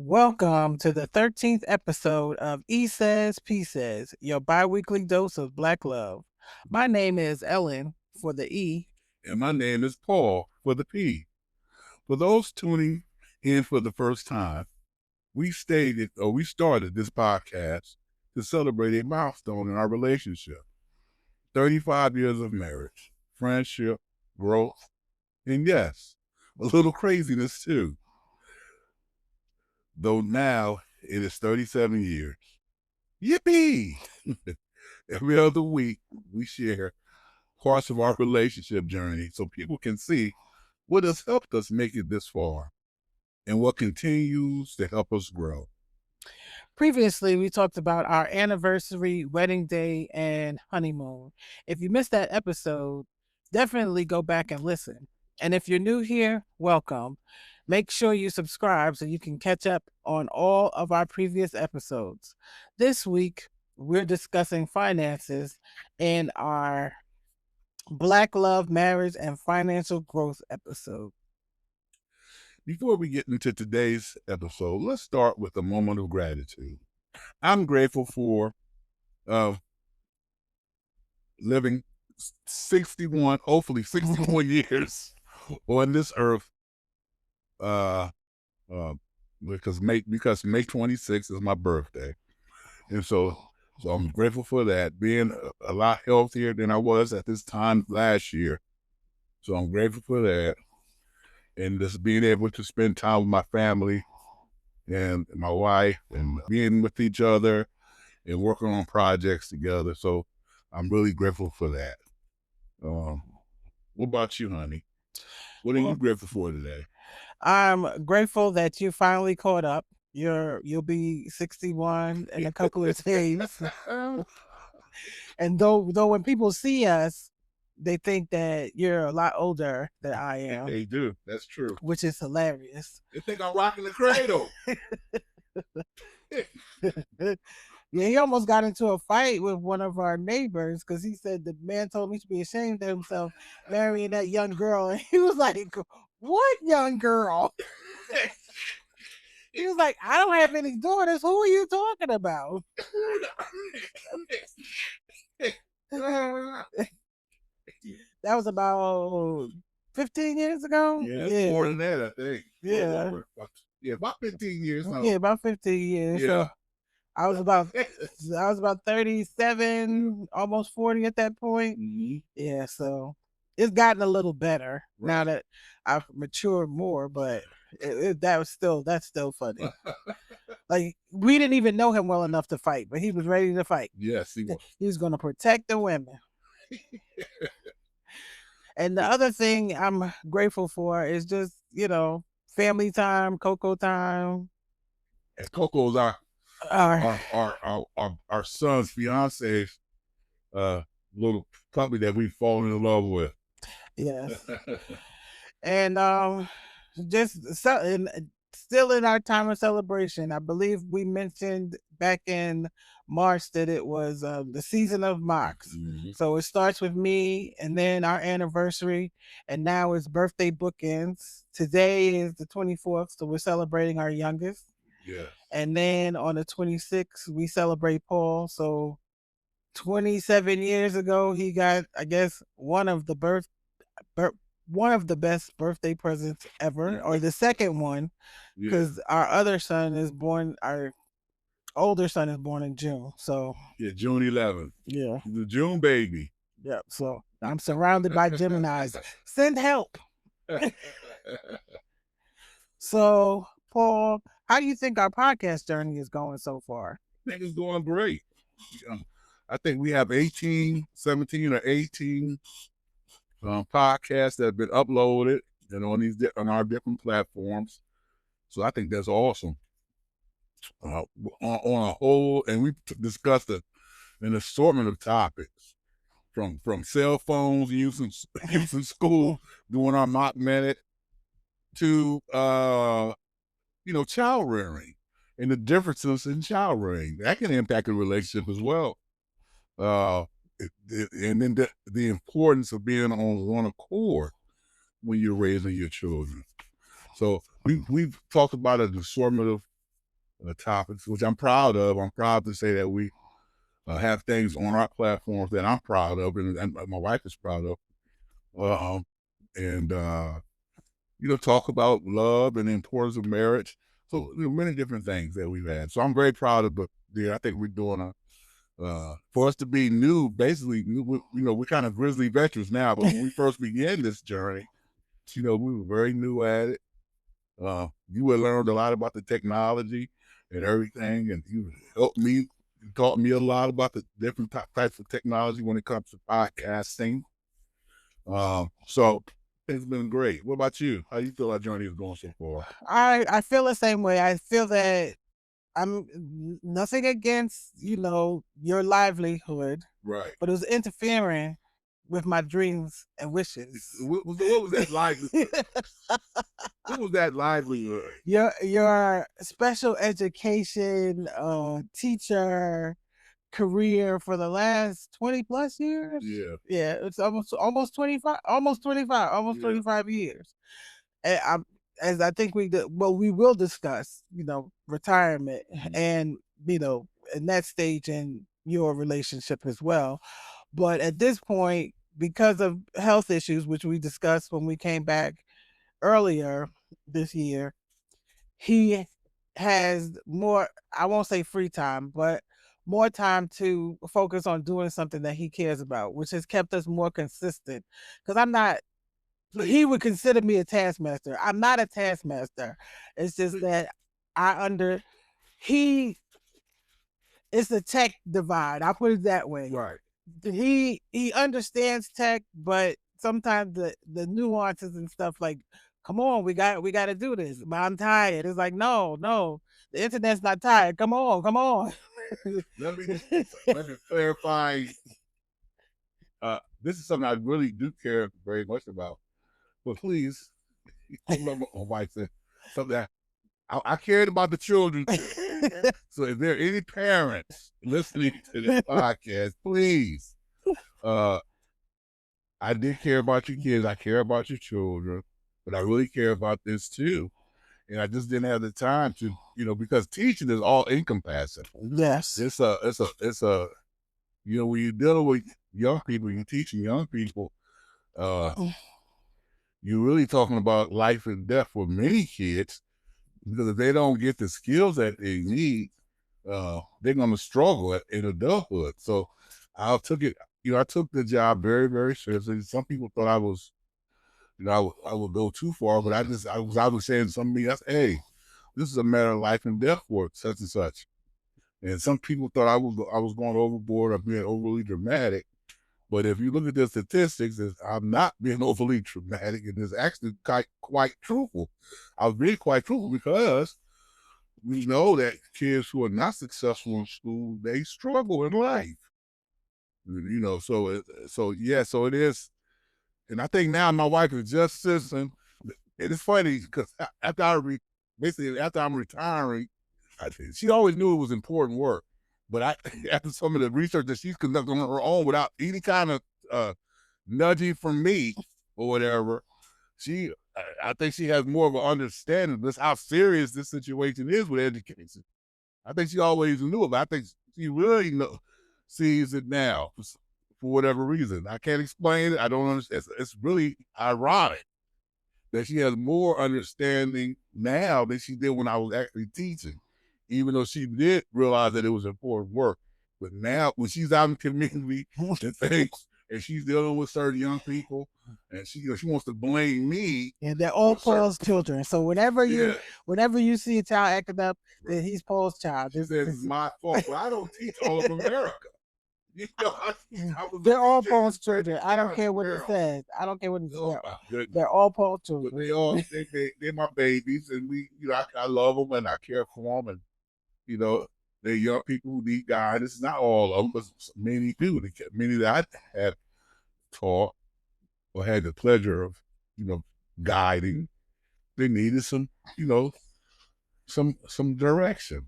Welcome to the 13th episode of EzzTees, your bi-weekly dose of Black love. My name is Ellyn for the E. And my name is Paul for the P. For those tuning in for the first time, we started this podcast to celebrate a milestone in our relationship. 35 years of marriage, friendship, growth, and yes, a little craziness too. Though now it is 37 years. Yippee! Every other week, we share parts of our relationship journey so people can see what has helped us make it this far and what continues to help us grow. Previously, we talked about our anniversary, wedding day, and honeymoon. If you missed that episode, definitely go back and listen. And if you're new here, welcome. Make sure you subscribe so you can catch up on all of our previous episodes. This week, we're discussing finances in our Black Love, Marriage, and Financial Growth episode. Before we get into today's episode, let's start with a moment of gratitude. I'm grateful for living 61, hopefully 61 years on this earth. Because May 26th is my birthday, and so I'm grateful for that. Being a lot healthier than I was at this time last year, so I'm grateful for that, and just being able to spend time with my family and my wife, and being with each other, and working on projects together. So I'm really grateful for that. What about you, honey? What are you grateful for today? I'm grateful that you finally caught up. You'll be 61 in a couple of days. And though when people see us, they think that you're a lot older than I am. They do. That's true. Which is hilarious. They think I'm rocking the cradle. Yeah, he almost got into a fight with one of our neighbors because he said the man told me to be ashamed of himself marrying that young girl. And he was like, "What young girl?" He was like, "I don't have any daughters. Who are you talking about?" That was about 15 years ago. Yeah, more than that, I think. Yeah. About 15 years now. Yeah, about 15 years. Yeah. So I was about 37, almost 40 at that point. Mm-hmm. Yeah, so it's gotten a little better now that I've matured more, but that's still funny. Like, we didn't even know him well enough to fight, but he was ready to fight. Yes, he was. He was going to protect the women. And the other thing I'm grateful for is just, family time, Coco time. And Coco's our son's fiance's little puppy that we've fallen in love with. Yes. And still in our time of celebration, I believe we mentioned back in March that it was the season of Mox. Mm-hmm. So it starts with me and then our anniversary, and now it's birthday bookends. Today is the 24th, so we're celebrating our youngest. Yeah. And then on the 26th, we celebrate Paul. So 27 years ago, he got, I guess, one of the best birthday presents ever, or the second one, because our older son is born in June. So yeah, June 11th. Yeah, the June baby. Yeah, so I'm surrounded by Geminis. Send help. So, Paul, how do you think our podcast journey is going so far? I think it's going great. I think we have 17 or 18 podcasts that have been uploaded and on our different platforms. So I think that's awesome. On a whole, and we've discussed an assortment of topics, from cell phones using school, doing our mock minute, to child rearing and the differences in child rearing that can impact a relationship as well. And then the importance of being on one accord when you're raising your children. So we've talked about an assortment topics, which I'm proud of. I'm proud to say that we have things on our platforms that I'm proud of, and my wife is proud of. Um, and talk about love and the importance of marriage. So many different things that we've had. So I'm very proud of it. Yeah, I think we're doing for us to be new, basically, we're kind of grizzly veterans now, but when we first began this journey, we were very new at it. You had learned a lot about the technology and everything, and you helped me, taught me a lot about the different types of technology when it comes to podcasting. So it's been great. What about you? How you feel our journey is going so far? I feel the same way. I feel that I'm nothing against, your livelihood, Right. but it was interfering with my dreams and wishes. What was that livelihood? What was that livelihood? Your special education teacher career for the last 20 plus years. Yeah, it's almost 25, almost 25, almost 25 years. And as I think we will discuss, retirement and, in that stage in your relationship as well. But at this point, because of health issues, which we discussed when we came back earlier this year, he has more, I won't say free time, but more time to focus on doing something that he cares about, which has kept us more consistent. Because he would consider me a taskmaster. I'm not a taskmaster. It's just that he, it's a tech divide. I'll put it that way. Right. He understands tech, but sometimes the nuances and stuff, like, come on, we got to do this. But I'm tired. It's like, no, the internet's not tired. Come on. Let me clarify. This is something I really do care very much about. But please, my wife said something that I cared about the children too. So if there are any parents listening to this podcast, please, I did care about your kids. I care about your children, but I really care about this too. And I just didn't have the time to, because teaching is all encompassing. Yes. It's a, when you're dealing with young people, you're teaching young people, you're really talking about life and death for many kids, because if they don't get the skills that they need, they're going to struggle in adulthood. So I took the job very, very seriously. Some people thought I was, I would go too far, but I was saying to somebody, hey, this is a matter of life and death for such and such. And some people thought I was going overboard or being overly dramatic. But if you look at the statistics, I'm not being overly dramatic, and it's actually quite truthful. I was being quite truthful because we know that kids who are not successful in school, they struggle in life. So it is. And I think now my wife is just citizen. It is funny because after after I'm retiring, she always knew it was important work. But after some of the research that she's conducting on her own without any kind of nudging from me or whatever, I think she has more of an understanding of just how serious this situation is with education. I think she always knew it, but I think she really sees it now for whatever reason. I can't explain it. I don't understand. It's really ironic that she has more understanding now than she did when I was actually teaching, even though she did realize that it was important work. But now when she's out in the community and things, and she's dealing with certain young people, and she wants to blame me. And they're all Paul's children. So whenever you see a child acting up, then he's Paul's child. This is my fault. But I don't teach all of America. They're all Paul's children. I don't care what it says. I don't care what it says. They're all Paul's children. But they're my babies, and I love them and I care for them, and they're young people who need guidance. Not all of them, but many do. Many that I have taught or had the pleasure of, guiding. They needed some, some direction,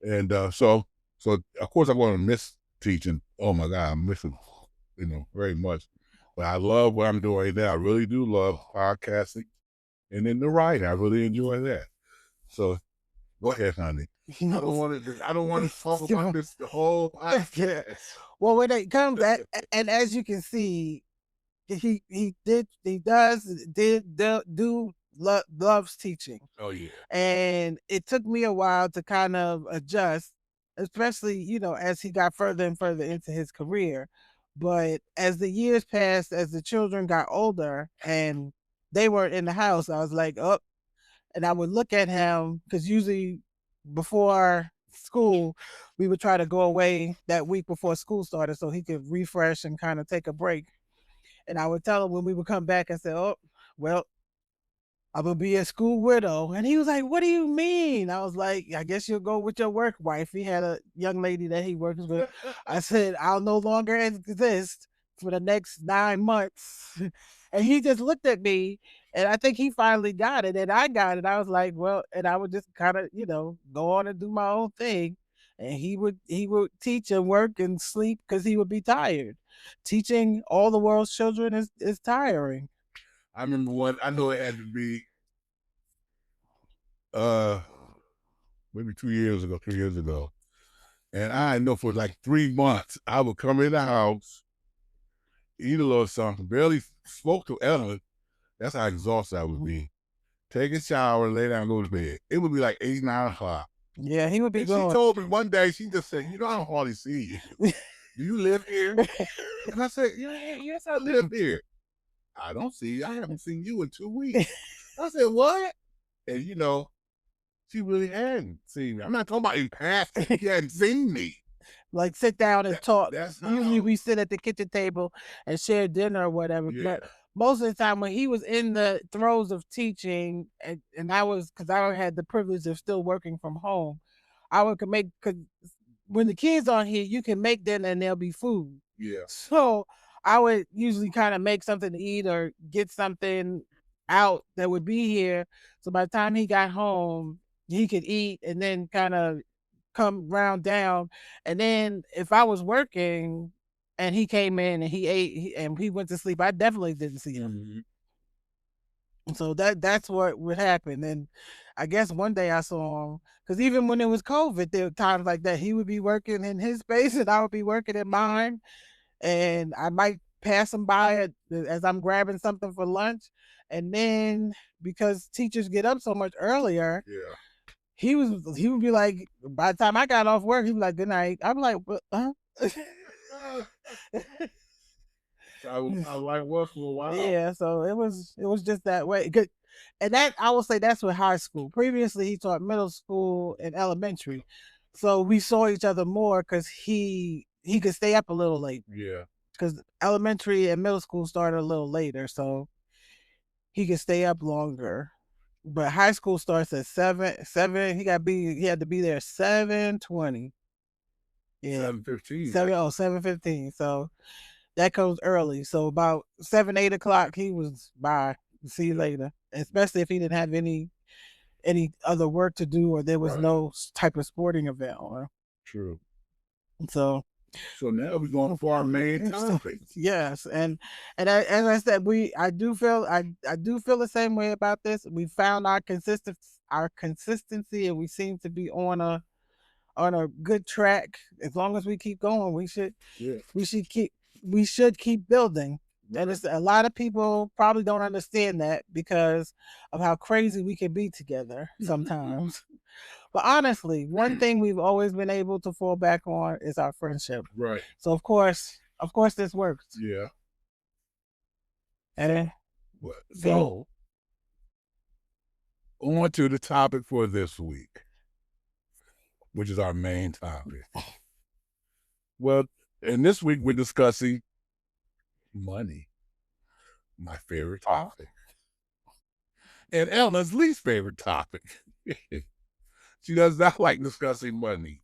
and so of course I'm going to miss teaching. Oh my God, I'm missing, very much. But I love what I'm doing now. I really do love podcasting, and then the writing. I really enjoy that. So Go ahead, honey. You know, I don't want to talk about this the whole podcast. Well, when it comes that, and as you can see, he loves teaching. Oh yeah. And it took me a while to kind of adjust, especially, as he got further and further into his career. But as the years passed, as the children got older and they weren't in the house, I was like, oh, and I would look at him because usually before school, we would try to go away that week before school started so he could refresh and kind of take a break. And I would tell him when we would come back and say, oh, well, I'm gonna be a school widow. And he was like, what do you mean? I was like, I guess you'll go with your work wife. He had a young lady that he works with. I said, I'll no longer exist for the next 9 months. And he just looked at me and I think he finally got it. And I got it. I was like, well, and I would just kind of, go on and do my own thing. And he would teach and work and sleep because he would be tired. Teaching all the world's children is tiring. I remember one. I know it had to be maybe 2 years ago, 3 years ago. And I know for like 3 months, I would come in the house, eat a little something, barely spoke to Ellyn. That's how exhausted I would be. Take a shower, lay down, go to bed. It would be like 8, 9 o'clock. Yeah, he would be And going. she told me one day, she just said, I don't hardly see you. Do you live here? And I said, yes, I live here. I don't see you. I haven't seen you in 2 weeks. I said, what? And she really hadn't seen me. I'm not talking about in past. She hadn't seen me. Like sit down and talk. That's Usually we sit at the kitchen table and share dinner or whatever. Yeah. But most of the time when he was in the throes of teaching, and I was, because I had the privilege of still working from home, I would make, because when the kids aren't here, you can make dinner and there'll be food. Yeah. So I would usually kind of make something to eat or get something out that would be here. So by the time he got home, he could eat and then kind of come round down. And then if I was working and he came in and he ate and he went to sleep, I definitely didn't see him. Mm-hmm. So that's what would happen. And I guess one day I saw him, because even when it was COVID, there were times like that. He would be working in his space and I would be working in mine. And I might pass him by as I'm grabbing something for lunch. And then because teachers get up so much earlier, yeah, he would be like, by the time I got off work, he'd be like, good night. I'm like, huh? I like was for a while. Yeah, so it was just that way. And that, I will say, that's with high school. Previously, he taught middle school and elementary, so we saw each other more because he could stay up a little late. Yeah, because elementary and middle school started a little later, so he could stay up longer. But high school starts at 7. He had to be there 7:20. Yeah, 7:15. 7:15. So that comes early. So about 7, 8 o'clock, he was bye. See you later. Especially if he didn't have any other work to do or there was no type of sporting event on. True. So now we're going for our main topic. Yes, and as I said, I do feel the same way about this. We found our consistency, and we seem to be on a good track. As long as we keep going, we should keep building. And it's a lot of people probably don't understand that because of how crazy we can be together sometimes. But honestly, one thing we've always been able to fall back on is our friendship. Right. So of course this works. Yeah. And so on to the topic for this week, which is our main topic. Well, and this week we're discussing money, my favorite topic, and Ellyn's least favorite topic. She does not like discussing money.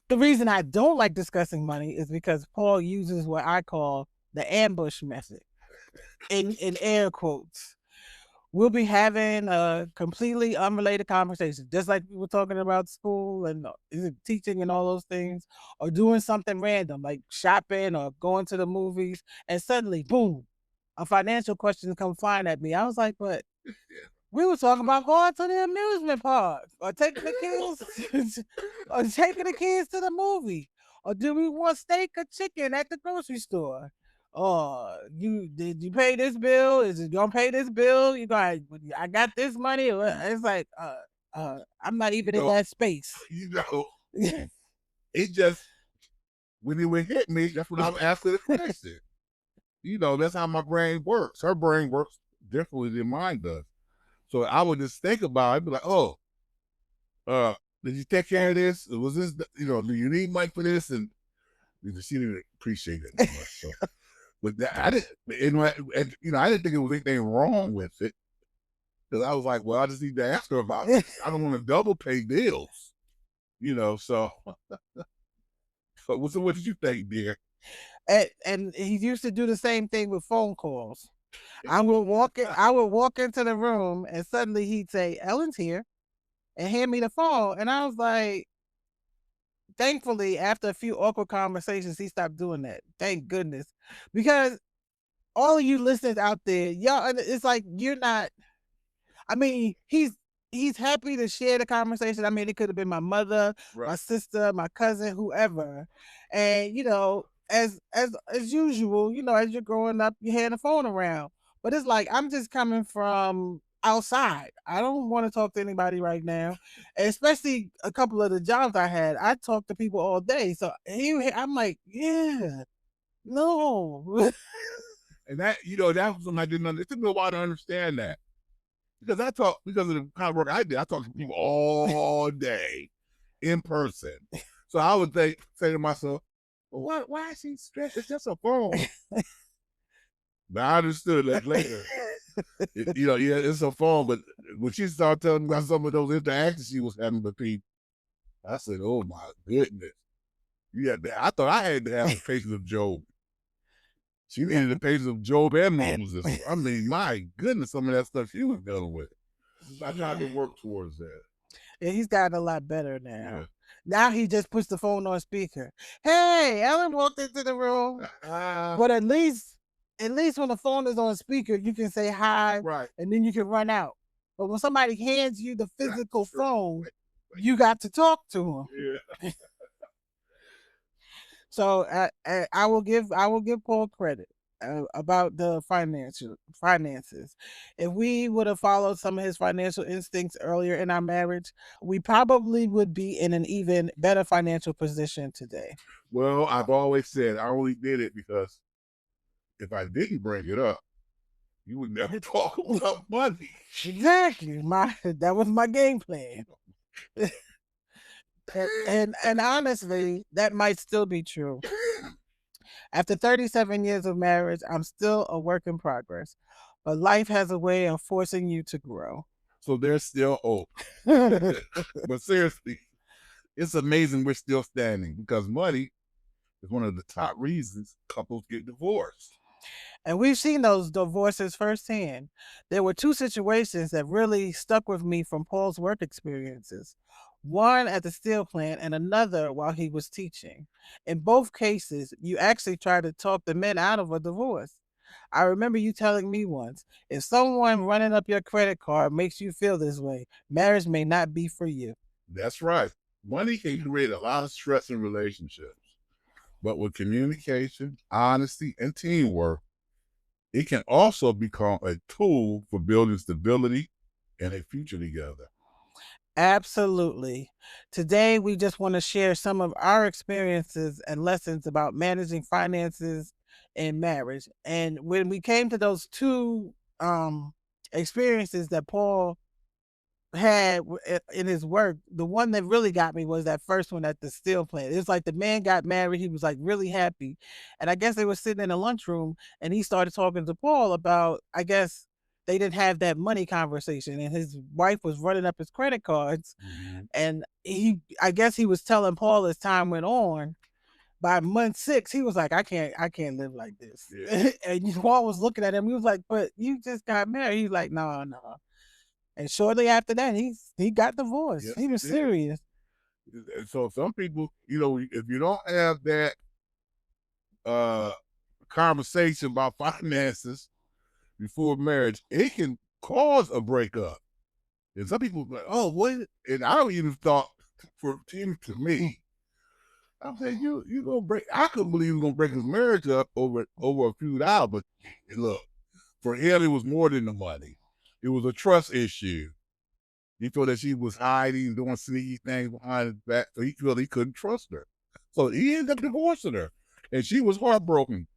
The reason I don't like discussing money is because Paul uses what I call the ambush method, in air quotes. We'll be having a completely unrelated conversation, just like we were talking about school and teaching and all those things, or doing something random like shopping or going to the movies, and suddenly, boom, a financial question come flying at me. I was like, but We were talking about going to the amusement park or taking the kids or taking the kids to the movie. Or do we want steak or chicken at the grocery store? Or did you pay this bill? Is it gonna pay this bill? You got I got this money. It's like I'm not even in that space. It just when it would hit me, that's when I'm asking the question. That's how my brain works. Her brain works differently than mine does. So I would just think about it. I'd be like, oh, did you take care of this? Was this, do you need money for this? And she didn't appreciate it that much. So, but that, I didn't, I didn't think it was anything wrong with it. Because I was like, well, I just need to ask her about it. I don't want to double pay bills, so. So what did you think, dear? And he used to do the same thing with phone calls. I would walk into the room and suddenly he'd say, Ellen's here, and hand me the phone. And I was like, thankfully, after a few awkward conversations, he stopped doing that. Thank goodness. Because all of you listeners out there, y'all, it's like you're not, I mean, he's happy to share the conversation. I mean, it could have been my mother, right, my sister, my cousin, whoever. And as usual, as you're growing up, you hand the phone around. But it's like I'm just coming from outside. I don't want to talk to anybody right now. And especially a couple of the jobs I had. I talk to people all day. So I'm like, yeah, no. And that was something I didn't understand. It took me a while to understand that. Because of the kind of work I did, I talk to people all day in person. So I would say to myself, well, why is she stressed? It's just a phone. But I understood that later. It's a phone. But when she started telling me about some of those interactions she was having with people, I said, oh my goodness. Yeah, I thought I had to have the patience of Job. She needed the patience of Job and Moses. I mean, my goodness, some of that stuff she was dealing with. I tried to work towards that. Yeah, he's gotten a lot better now. Yeah. Now he just puts the phone on speaker. Hey, Ellyn walked into the room. But at least when the phone is on speaker, you can say hi, right, and then you can run out. But when somebody hands you the physical phone, you got to talk to them. Yeah. So I will give Paul credit about the finances. If we would have followed some of his financial instincts earlier in our marriage, we probably would be in an even better financial position today. Well, I've always said I only did it because if I didn't bring it up, you would never talk about money. Exactly. That was my game plan. and honestly, that might still be true. After 37 years of marriage, I'm still a work in progress, but life has a way of forcing you to grow. So there's still hope. But seriously, it's amazing we're still standing because money is one of the top reasons couples get divorced. And we've seen those divorces firsthand. There were two situations that really stuck with me from Paul's work experiences. One at the steel plant and another while he was teaching. In both cases, you actually tried to talk the men out of a divorce. I remember you telling me once, if someone running up your credit card makes you feel this way, marriage may not be for you. That's right. Money can create a lot of stress in relationships. But with communication, honesty, and teamwork, it can also become a tool for building stability and a future together. Absolutely. Today, we just want to share some of our experiences and lessons about managing finances in marriage. And when we came to those two experiences that Paul had in his work, the one that really got me was that first one at the steel plant. It was like the man got married. He was like really happy. And I guess they were sitting in a lunchroom and he started talking to Paul about, I guess, they didn't have that money conversation and his wife was running up his credit cards. Mm-hmm. And I guess he was telling Paul as time went on, by month 6, he was like, I can't live like this. Yeah. And Paul was looking at him. He was like, but you just got married. He's like, no. And shortly after that, he got divorced. Yes, he was serious. So some people, if you don't have that conversation about finances before marriage, it can cause a breakup. And some people like, oh, what? And I don't even thought for to me. I'm saying you gonna break. I couldn't believe he was gonna break his marriage up over a few dollars. But look, for him, it was more than the money. It was a trust issue. He felt that she was hiding, doing sneaky things behind his back, so he felt he couldn't trust her. So he ended up divorcing her, and she was heartbroken.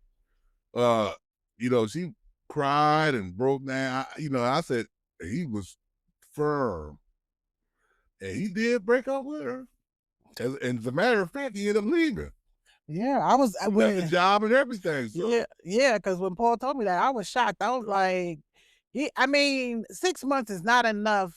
Uh, she cried and broke down. I said he was firm, and he did break up with her. And as a matter of fact, he ended up leaving. Yeah, I was He left the job and everything. So. yeah, because when Paul told me that, I was shocked. I was like, I mean, 6 months is not enough.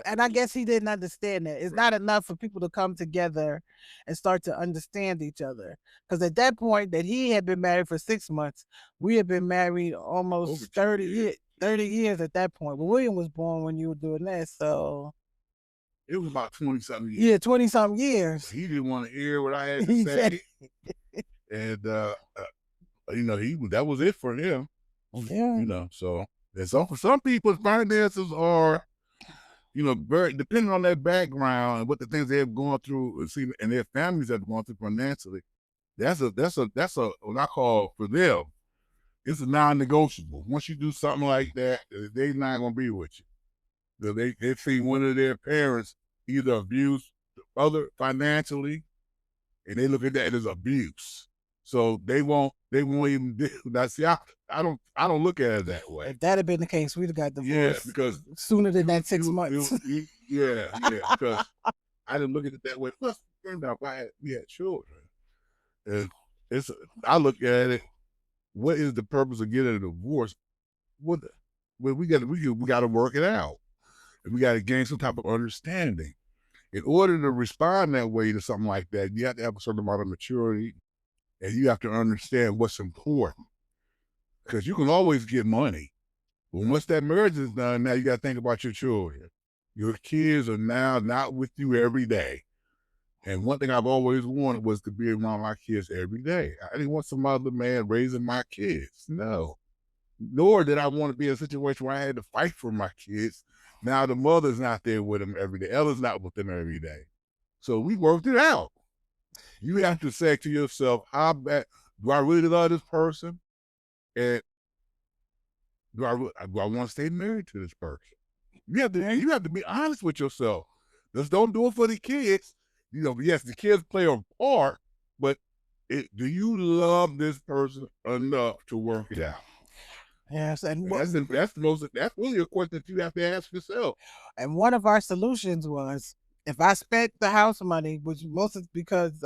And I guess he didn't understand that. It's not enough for people to come together and start to understand each other. Because at that point that he had been married for 6 months, we had been married almost 30 years at that point. But William was born when you were doing that, so it was about 20-something years. Yeah, 20-something years. He didn't want to hear what I had to say. And that was it for him. Yeah. So for some people, finances are, very depending on their background and what the things they've gone through, and their families have gone through financially. That's a what I call for them. It's a non-negotiable. Once you do something like that, they're not gonna be with you. They see one of their parents either abuse the other financially, and they look at that as abuse. So they won't even do that. See, I don't look at it that way. If that had been the case, we'd have got divorced. Yeah, because sooner than that 6 months. Yeah, because I didn't look at it that way. Plus, turned out we had children, and I look at it. What is the purpose of getting a divorce? We got to work it out, and we got to gain some type of understanding. In order to respond that way to something like that, you have to have a certain amount of maturity, and you have to understand what's important. Because you can always get money, but once that marriage is done, now you got to think about your children. Your kids are now not with you every day. And one thing I've always wanted was to be around my kids every day. I didn't want some other man raising my kids. No. Nor did I want to be in a situation where I had to fight for my kids. Now the mother's not there with them every day. Ella's not with them every day. So we worked it out. You have to say to yourself, how bad do I really love this person? And do I want to stay married to this person? You have to be honest with yourself. Just don't do it for the kids. Yes, the kids play a part, but do you love this person enough to work it out? Yes, and that's really a question that you have to ask yourself. And one of our solutions was, if I spent the house money, which most is because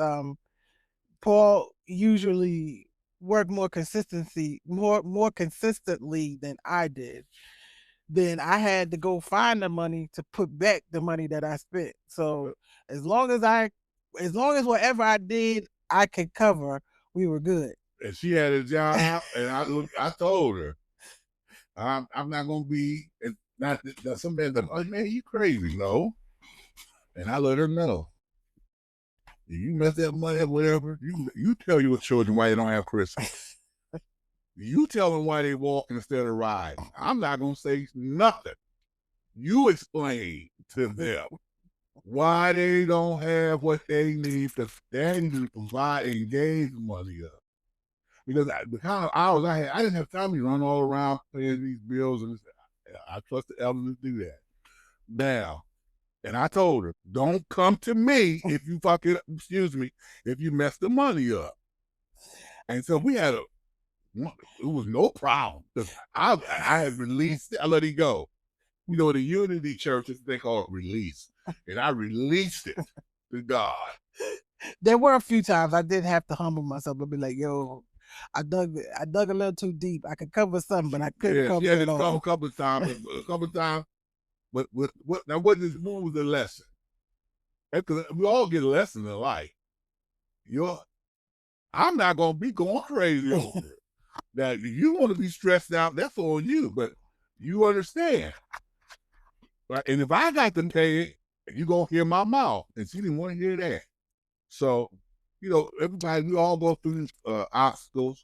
Paul usually worked more consistently than I did, then I had to go find the money to put back the money that I spent. So as long as whatever I did I could cover, we were good. And she had a job, and I told her, I'm not gonna be not somebody that, oh man, you crazy, no. And I let her know. If you mess that money up, whatever, you tell your children why they don't have Christmas. You tell them why they walk instead of riding. I'm not gonna say nothing. You explain to them why they don't have what they need to provide and gain the money up. Because the kind of hours I had, I didn't have time to run all around paying these bills, and I trusted Ellyn to do that. Now, and I told her, don't come to me if you if you mess the money up. And so we had it was no problem. I had released it. I let it go. The Unity Church is they call it release. And I released it to God. There were a few times I did have to humble myself and be like, yo, I dug a little too deep. I could cover something, but I couldn't cover it all. A couple of times. But what was the lesson? Because we all get a lesson in life. I'm not gonna be going crazy over it. Now, if you want to be stressed out, that's on you, but you understand. Right? And if I got to pay it, you're gonna hear my mouth. And she didn't want to hear that. So, everybody, we all go through obstacles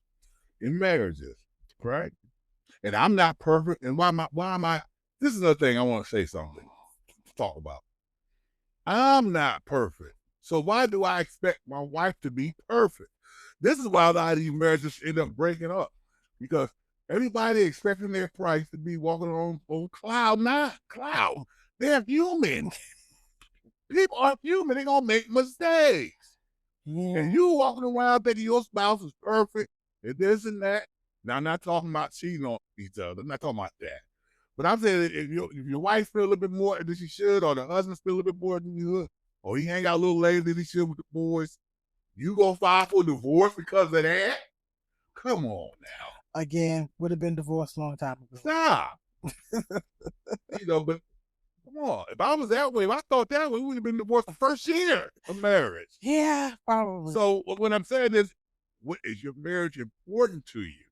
in marriages, right? And I'm not perfect. And why am I? This is another thing I want to say something. Talk about. I'm not perfect. So why do I expect my wife to be perfect? This is why a lot of these marriages end up breaking up. Because everybody expecting their price to be walking on cloud nine. Cloud. They're human. People are human. They're gonna make mistakes. Yeah. And you walking around thinking your spouse is perfect and this and that. Now, I'm not talking about cheating on each other. I'm not talking about that. But I'm saying if your wife feel a little bit more than she should, or the husband feel a little bit more than you should, or he hang out a little later than he should with the boys, you gonna file for divorce because of that? Come on now. Again, would have been divorced a long time ago. Stop. But come on. If I was that way, if I thought that way, we would have been divorced the first year of marriage. Yeah, probably. So what I'm saying is, what is your marriage important to you?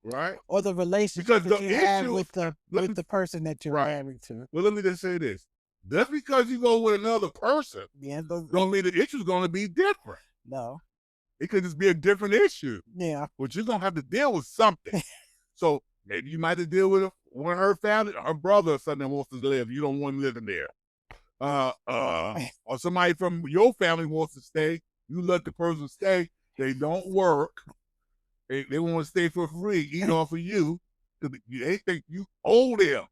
Right? Or the relationship that you have with the person that you're married to. Well, let me just say this. Just because you go with another person, don't mean the issue's going to be different. No. It could just be a different issue. Yeah. But you're going to have to deal with something. So maybe you might have to deal with one of her family, her brother or something that wants to live. You don't want to live in there. Or somebody from your family wants to stay. You let the person stay. They don't work. They want to stay for free, eat off of you. They think you owe them.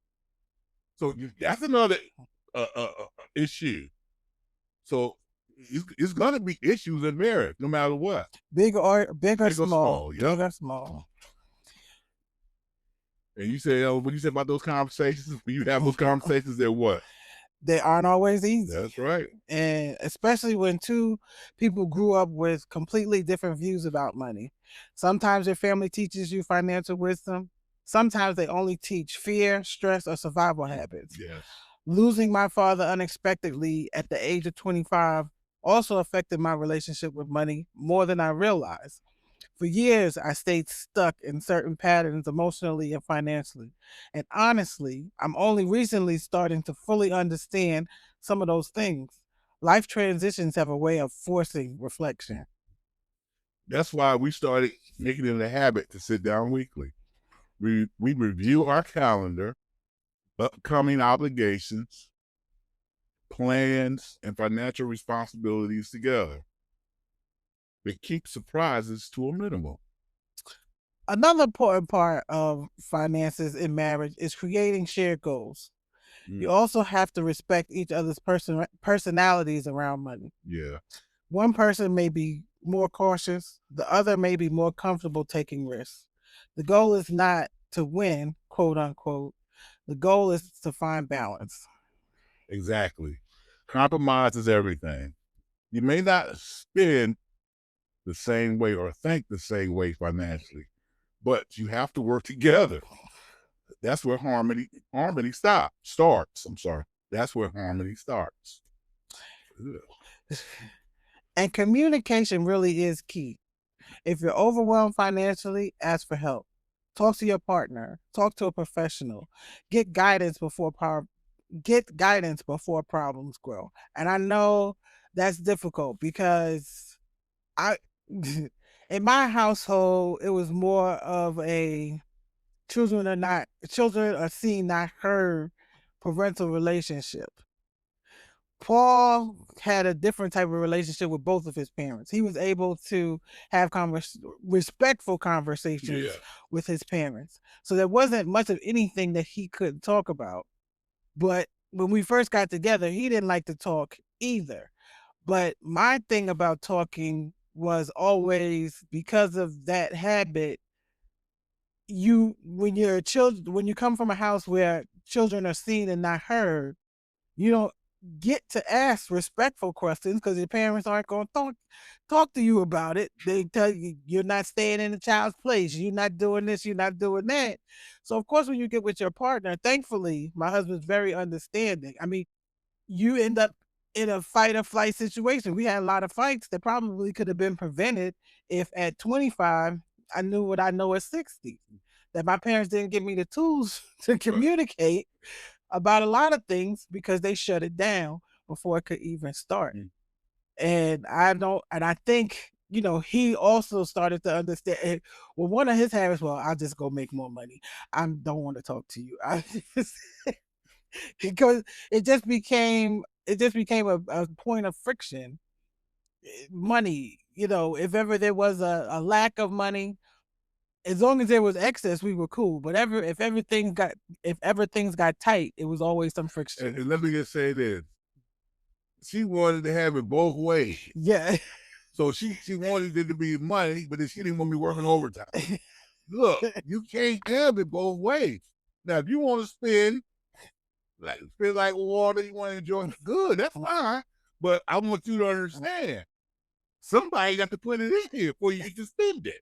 So that's another issue. So it's going to be issues in marriage, no matter what. Big or small. Yeah. Big or small. And you say, what you said about those conversations? When you have those conversations, they're what? They aren't always easy. That's right. And especially when two people grew up with completely different views about money. Sometimes your family teaches you financial wisdom. Sometimes they only teach fear, stress, or survival habits. Yes. Losing my father unexpectedly at the age of 25 also affected my relationship with money more than I realized. For years, I stayed stuck in certain patterns emotionally and financially. And honestly, I'm only recently starting to fully understand some of those things. Life transitions have a way of forcing reflection. That's why we started making it a habit to sit down weekly. We review our calendar, upcoming obligations, plans, and financial responsibilities together. It keeps surprises to a minimum. Another important part of finances in marriage is creating shared goals. You also have to respect each other's personalities around money. Yeah. One person may be more cautious, the other may be more comfortable taking risks. The goal is not to win, quote unquote. The goal is to find balance. Exactly. Compromise is everything. You may not spend the same way or think the same way financially, but you have to work together. That's where harmony starts. I'm sorry. That's where harmony starts. And communication really is key. If you're overwhelmed financially, ask for help. Talk to your partner. Talk to a professional. Get guidance before problems grow. And I know that's difficult because in my household, it was more of a children are seen, not heard parental relationship. Paul had a different type of relationship with both of his parents. He was able to have respectful conversations with his parents. So there wasn't much of anything that he couldn't talk about. But when we first got together, he didn't like to talk either. But my thing about talking was always, because of that habit, when you come from a house where children are seen and not heard, you don't get to ask respectful questions because your parents aren't going to talk to you about it. They tell you you're not staying in the child's place, you're not doing this, you're not doing that. So of course, when you get with your partner, thankfully my husband's very understanding. I mean, you end up in a fight or flight situation. We had a lot of fights that probably could have been prevented if at 25 I knew what I know at 60, that my parents didn't give me the tools to communicate about a lot of things because they shut it down before it could even start. And I think he also started to understand. Well, one of his habits, well, I'll just go make more money. I don't want to talk to you. Because it just became a point of friction. Money, if ever there was a lack of money, as long as there was excess, we were cool. But if ever things got tight, it was always some friction. And let me just say this: she wanted to have it both ways. Yeah. So she wanted it to be money, but then she didn't want me working overtime. Look, you can't have it both ways. Now, if you want to spend like water, you want to enjoy it, good, that's fine. But I want you to understand, somebody got to put it in here for you to spend it.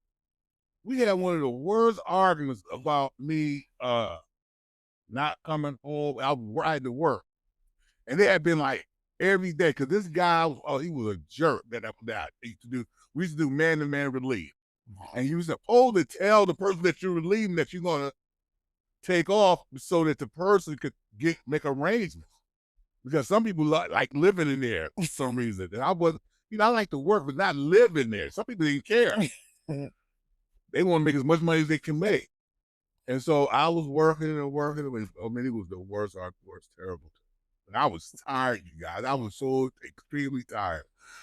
We had one of the worst arguments about me not coming home. I was riding to work. And they had been like every day, because this guy, he was a jerk that I used to do. We used to do man-to-man relief. And you were supposed to tell the person that you're relieving that you're going to take off so that the person could make arrangements. Because some people like living in there for some reason. And I was, I like to work, but not live in there. Some people didn't care. They want to make as much money as they can make. And so I was working and working. It was the worst, terrible. And I was tired, you guys. I was so extremely tired.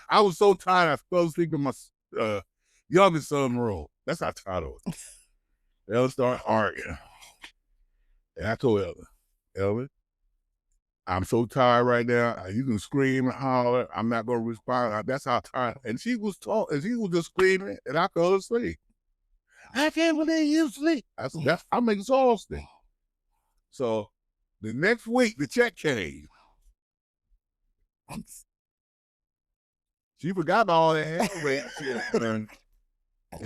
I was so tired, I fell asleep in my youngest son's room. That's how tired I was. Ellyn started arguing. And I told Ellyn, I'm so tired right now. You can scream and holler. I'm not going to respond. That's how tired. And she was talking, and she was just screaming, and I fell asleep. I can't believe you sleep. I said, I'm exhausted. So the next week, the check came. She forgot all that and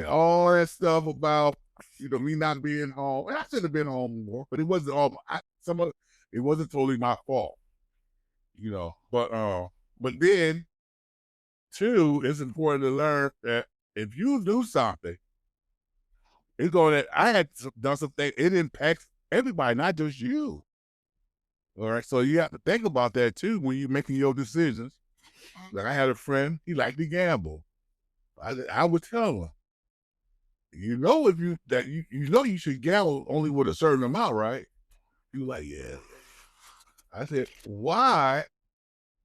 all that stuff about me not being home. And I should have been home more, but it wasn't all. It wasn't totally my fault, But then, too, it's important to learn that if you do something, it's going to. I had done something. It impacts everybody, not just you. All right, so you have to think about that too when you're making your decisions. Like I had a friend, he liked to gamble. I would tell him, if you should gamble only with a certain amount, right? He was like, yeah. I said, why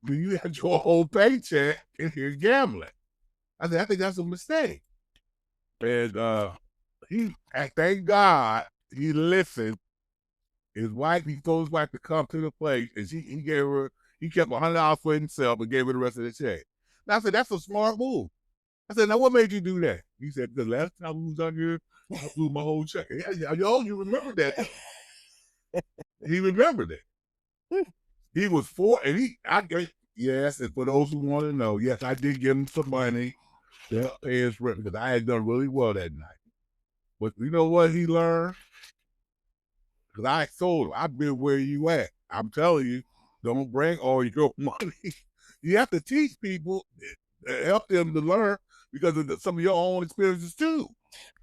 do you have your whole paycheck in here gambling? I said, I think that's a mistake. And thank God he listened. He told his wife to come to the place, and he kept $100 for himself and gave her the rest of the check. And I said, that's a smart move. I said, now what made you do that? He said, the last time we was out here, I blew my whole check. You remember that? He remembered it. He was yes, and for those who want to know, yes, I did give him some money to help pay his rent because I had done really well that night. But you know what he learned? Because I told him, I've been where you at. I'm telling you, don't bring all your money. You have to teach people, help them to learn because of some of your own experiences too.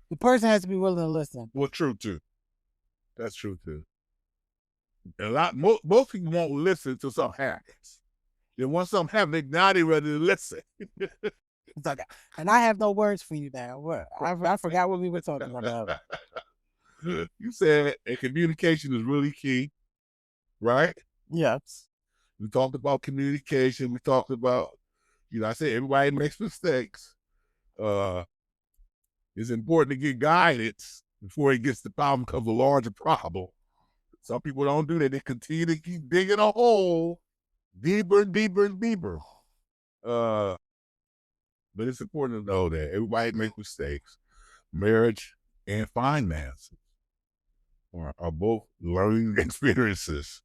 The person has to be willing to listen. Well, true too. That's true too. Most people won't listen till something happens. Then once something happens, now they're ready to listen. And I have no words for you now. What? I forgot what we were talking about. You said communication is really key, right? Yes. We talked about communication. We talked about, I said everybody makes mistakes. It's important to get guidance before it gets the problem becomes a larger problem. Some people don't do that. They continue to keep digging a hole deeper and deeper and deeper. But it's important to know that everybody makes mistakes. Marriage and finances are both learning experiences.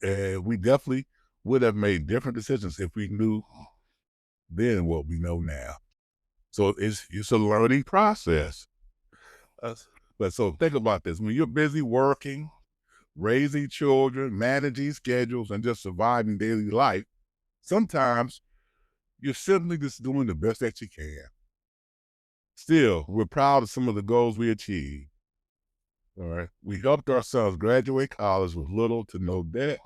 We definitely would have made different decisions if we knew then what we know now. So it's a learning process. But so think about this. When you're busy working, raising children, managing schedules, and just surviving daily life, sometimes you're simply just doing the best that you can. Still, we're proud of some of the goals we achieved. All right. We helped our sons graduate college with little to no debt.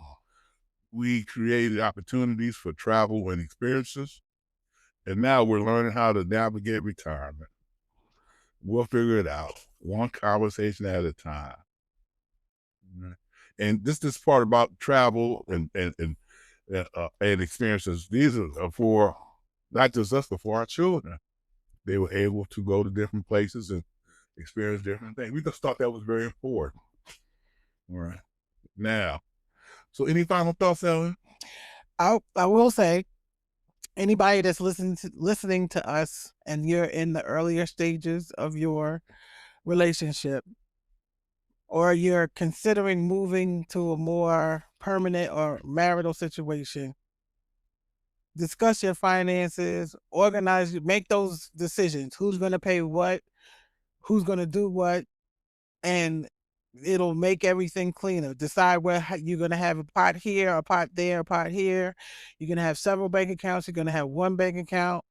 We created opportunities for travel and experiences. And now we're learning how to navigate retirement. We'll figure it out, one conversation at a time. And this is part about travel and experiences. These are for not just us, but for our children. They were able to go to different places and experience different things. We just thought that was very important. All right. Now, so any final thoughts, Ellyn? I will say, anybody that's listening to us and you're in the earlier stages of your relationship, or you're considering moving to a more permanent or marital situation, discuss your finances, organize, make those decisions. Who's going to pay what? Who's going to do what? And it'll make everything cleaner. Decide where you're going to have a pot here, a pot there, a pot here. You're going to have several bank accounts. You're going to have one bank account.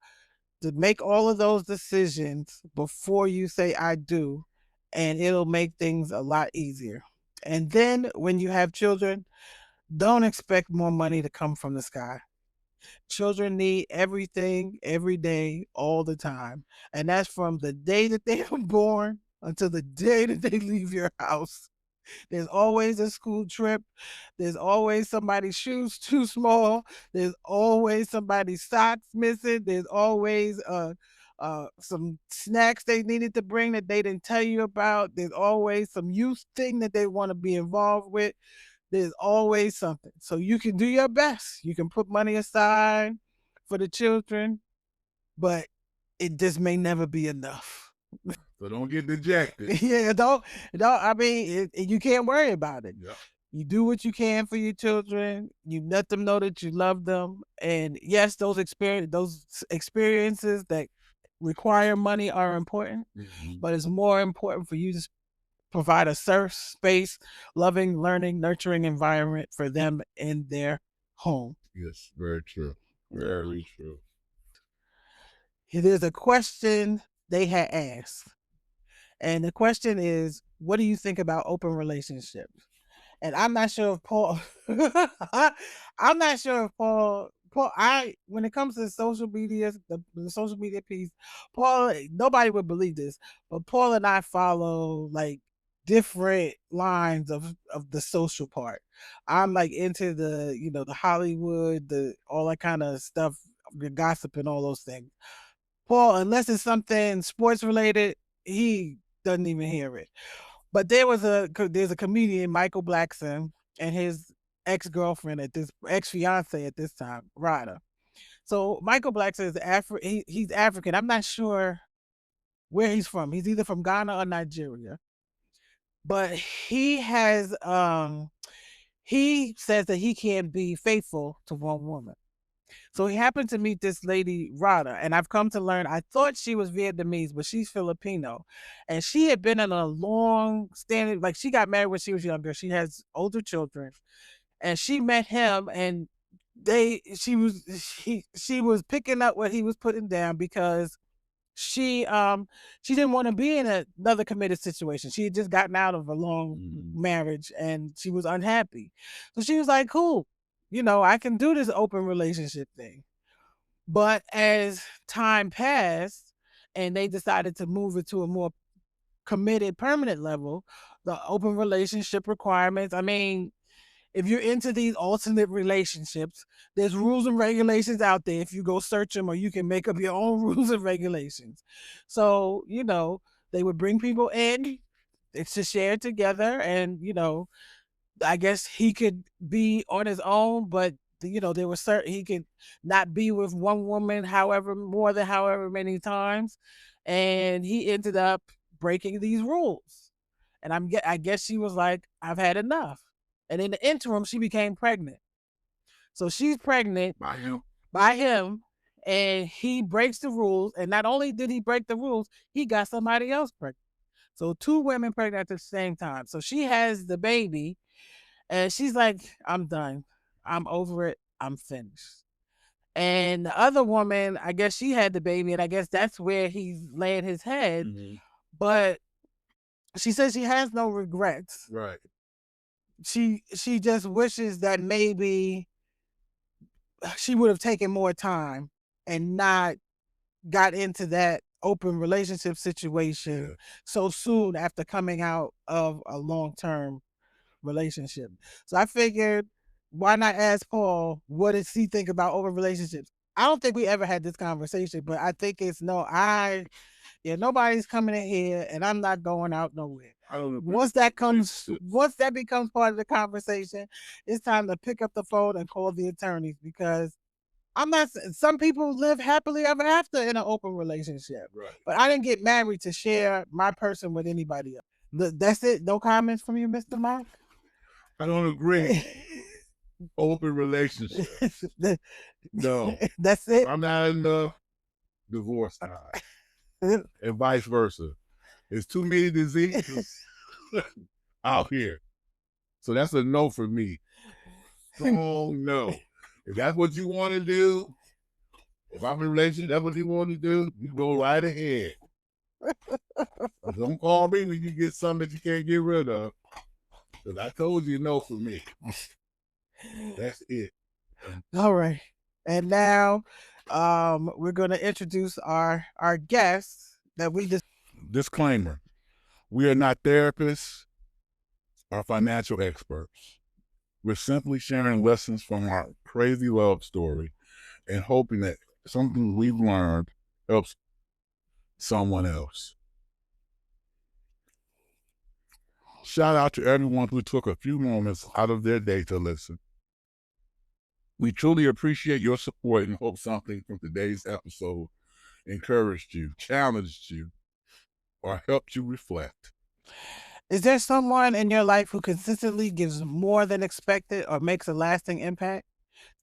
To make all of those decisions before you say I do, and it'll make things a lot easier. And then when you have children, don't expect more money to come from the sky. Children need everything every day, all the time. And that's from the day that they are born until the day that they leave your house. There's always a school trip. There's always somebody's shoes too small. There's always somebody's socks missing. There's always some snacks they needed to bring that they didn't tell you about. There's always some youth thing that they want to be involved with. There's always something. So you can do your best. You can put money aside for the children, but it just may never be enough. So don't get dejected. Yeah, don't. I mean, you can't worry about it. Yeah. You do what you can for your children. You let them know that you love them, and yes, those experiences that require money are important, but it's more important for you to provide a safe space, loving, learning, nurturing environment for them in their home. Yes, very true. Very true. There's a question they had asked, and the question is, what do you think about open relationships? And I'm not sure if Paul, I'm not sure if Paul, when it comes to social media, the social media piece, Paul, nobody would believe this, but Paul and I follow like different lines of the social part. I'm like into the, the Hollywood, all that kind of stuff, the gossip and all those things. Paul, unless it's something sports related, he doesn't even hear it. But there's a comedian, Michael Blackson, and his ex-girlfriend ex fiance at this time, Rada. So Michael Blackson is he's African. I'm not sure where he's from. He's either from Ghana or Nigeria. But he says that he can't be faithful to one woman. So he happened to meet this lady, Rada, and I've come to learn, I thought she was Vietnamese, but she's Filipino. And she had been in a long standing, like she got married when she was younger. She has older children. And she met him, and she was picking up what he was putting down because she didn't want to be in another committed situation. She had just gotten out of a long marriage and she was unhappy. So she was like, cool, I can do this open relationship thing. But as time passed and they decided to move it to a more committed, permanent level, the open relationship requirements, I mean, if you're into these alternate relationships, there's rules and regulations out there. If you go search them, or you can make up your own rules and regulations. So, they would bring people in to share together, and, I guess he could be on his own, but there was certain, he could not be with one woman more than however many times. And he ended up breaking these rules. And I guess she was like, I've had enough. And in the interim, she became pregnant. So she's pregnant by him, and he breaks the rules. And not only did he break the rules, he got somebody else pregnant. So 2 women pregnant at the same time. So she has the baby, and she's like, I'm done. I'm over it. I'm finished. And the other woman, I guess she had the baby, and I guess that's where he's laying his head. But she says she has no regrets. Right. She just wishes that maybe she would have taken more time and not got into that open relationship situation so soon after coming out of a long-term relationship. So I figured, why not ask Paul, what does he think about open relationships? I don't think we ever had this conversation, but I think it's nobody's coming in here and I'm not going out nowhere. Once that becomes part of the conversation, it's time to pick up the phone and call the attorneys, because I'm not. Some people live happily ever after in an open relationship, Right. but I didn't get married to share my person with anybody else. That's it. No comments from you, Mr. Mark? I don't agree. Open relationship. No. That's it. I'm not in the divorce side. And vice versa. There's too many diseases out here. So that's a no for me. Strong no. If that's what you want to do, if I'm in a relationship, that's what you want to do, you go right ahead. Don't call me when you get something that you can't get rid of. Because I told you no for me. That's it. All right. And now we're going to introduce our guests that we just. Disclaimer. We are not therapists or financial experts. We're simply sharing lessons from our crazy love story and hoping that something we've learned helps someone else. Shout out to everyone who took a few moments out of their day to listen. We truly appreciate your support and hope something from today's episode encouraged you, challenged you, or helped you reflect. Is there someone in your life who consistently gives more than expected or makes a lasting impact?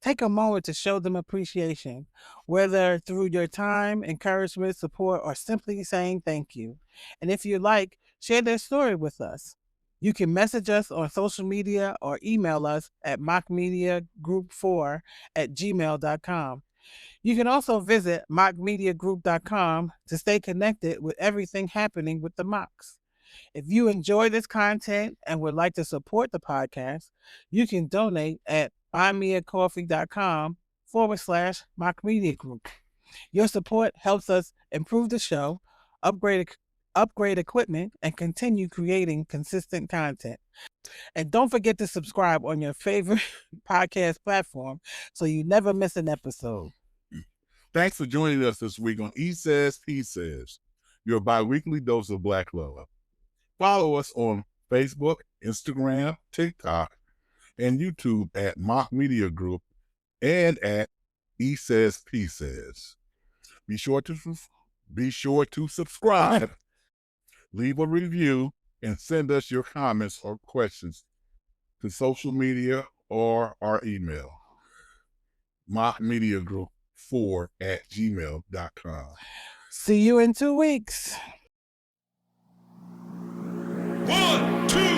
Take a moment to show them appreciation, whether through your time, encouragement, support, or simply saying thank you. And if you like, share their story with us. You can message us on social media or email us at mockmediagroup4@gmail.com. You can also visit mockmediagroup.com to stay connected with everything happening with the Mocks. If you enjoy this content and would like to support the podcast, you can donate at buymeacoffee.com/Mock Media Group. Your support helps us improve the show, upgrade equipment, and continue creating consistent content. And don't forget to subscribe on your favorite podcast platform so you never miss an episode. Thanks for joining us this week on EzzTees, your bi-weekly dose of Black love. Follow us on Facebook, Instagram, TikTok, and YouTube at Mock Media Group and at EzzTees. Be sure to subscribe, leave a review, and send us your comments or questions to social media or our email, mockmediagroup4@gmail.com. See you in 2 weeks. 1, 2.